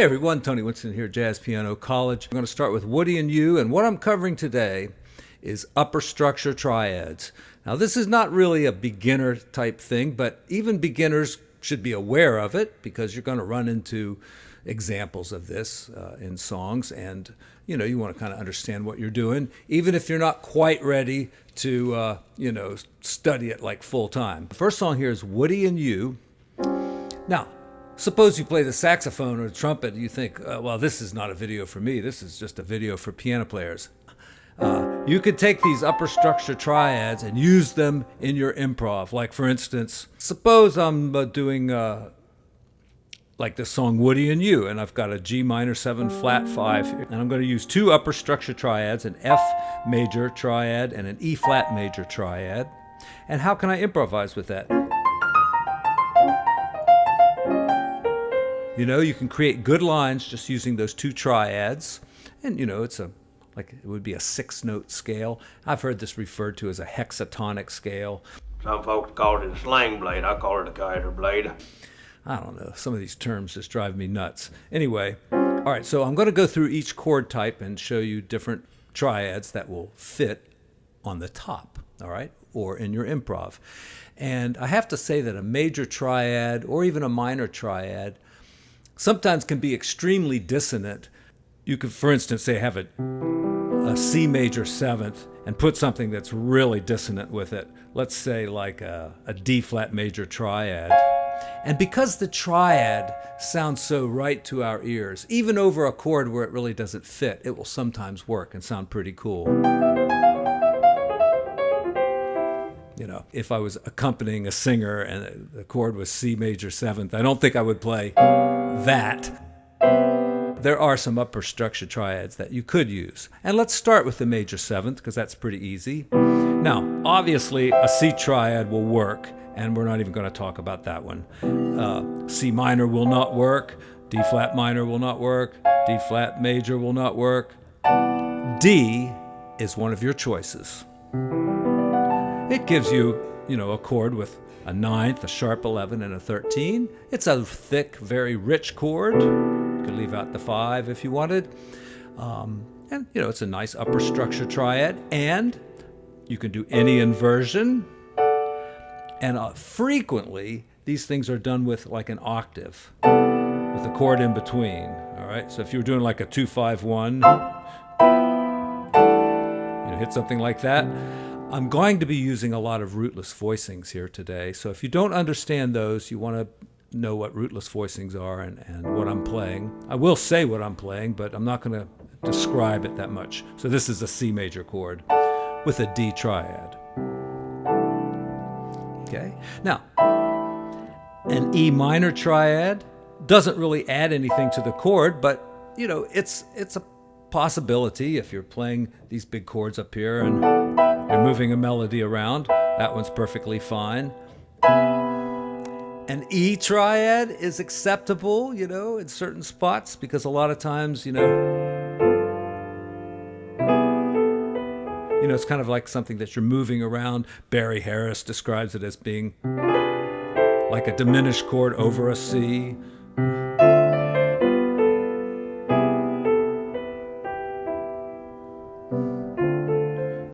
Hey everyone, Tony Winston here, Jazz Piano College. I'm going to start with Woody and You, and what I'm covering today is upper structure triads. Now this is not really a beginner type thing, but even beginners should be aware of it because you're going to run into examples of this in songs, and you want to kind of understand what you're doing, even if you're not quite ready to study it like full time. The first song here is Woody and You. Now, suppose you play the saxophone or the trumpet, and you think, well, this is not a video for me. This is just a video for piano players. You could take these upper structure triads and use them in your improv. Like, for instance, suppose I'm doing like this song Woody and You, and I've got a G minor 7 flat 5, and I'm going to use two upper structure triads, an F major triad and an E flat major triad. And how can I improvise with that? You can create good lines just using those two triads, and it's it would be a 6-note scale. I've heard this referred to as a hexatonic scale. Some folks call it a sling blade. I call it a guider blade. I don't know. Some of these terms just drive me nuts. Anyway, all right, so I'm going to go through each chord type and show you different triads that will fit on the top, all right, or in your improv. And I have to say that a major triad or even a minor triad sometimes can be extremely dissonant. You could, for instance, say have a C major 7th and put something that's really dissonant with it. Let's say like a D flat major triad. And because the triad sounds so right to our ears, even over a chord where it really doesn't fit, it will sometimes work and sound pretty cool. If I was accompanying a singer and the chord was C major 7th, I don't think I would play that. There are some upper structure triads that you could use. And let's start with the major 7th because that's pretty easy. Now, obviously, a C triad will work, and we're not even going to talk about that one. C minor will not work. D flat minor will not work. D flat major will not work. D is one of your choices. It gives you, a chord with a 9th, a sharp 11, and a 13. It's a thick, very rich chord. You could leave out the 5 if you wanted. And, it's a nice upper structure triad. And you can do any inversion. And frequently, these things are done with like an octave, with a chord in between. All right. So if you were doing like a 2-5-1, hit something like that. I'm going to be using a lot of rootless voicings here today. So if you don't understand those, you want to know what rootless voicings are and what I'm playing. I will say what I'm playing, but I'm not going to describe it that much. So this is a C major chord with a D triad. Okay. Now, an E minor triad doesn't really add anything to the chord, but it's a possibility if you're playing these big chords up here and you're moving a melody around. That one's perfectly fine. An E triad is acceptable, in certain spots, because a lot of times, it's kind of like something that you're moving around. Barry Harris describes it as being like a diminished chord over a C.